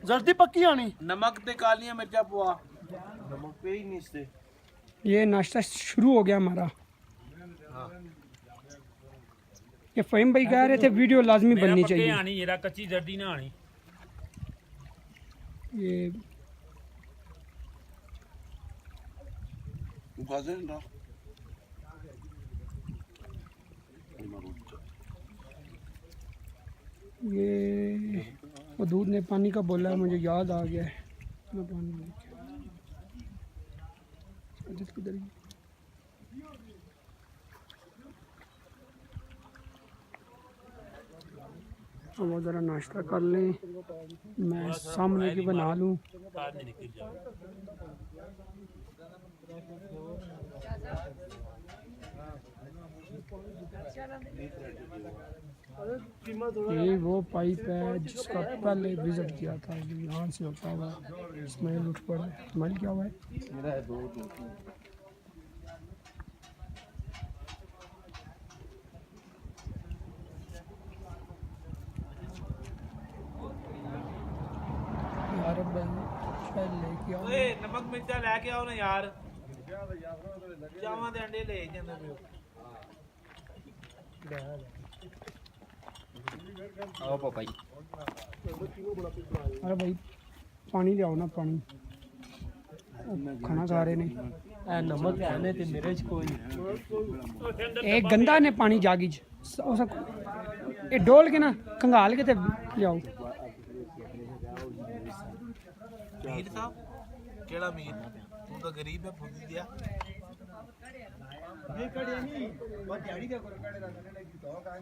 जर्दी पक्की आनी। नमक ते कालियां मिर्चा पुआ, नमक पे ही नहीं इससे। ये नाश्ता शुरू हो गया हमारा। ये फ़हीम भाई कह रहे थे वीडियो लाजमी बननी चाहिए। आनी ये कच्ची जर्दी ना आनी। ये ये वो दूध ने पानी का बोला है, मुझे याद आ गया है। मैं पानी लेके साजिद किधर गई? अब वो ज़रा नाश्ता कर लें, मैं सामने की बना लूँ। ये वो पाइप है जिसका पहले विजिट किया था, जो यहाँ से होता हुआ स्मेल उठ पड़ा है। स्मेल क्या हुआ है? यार अब शायद लेके आओ। ओए नमक मिर्चा लेके आओ ना यार। चावां दे अंडे ले जांदे पियो। आओ पापा जी। अरे भाई पानी ले आओ ना, पानी खाना खा रहे नहीं। नमक है ते मेरे च कोई एक गंदा ने पानी जागी ये डोल के ना कंगाल के ते ले आओ। मीर साहब केड़ा मीर? तू तो गरीब है, फुदी दिया। ये कड़े नहीं वो दिहाड़ी दे करो कड़े रखने लगी तो कहां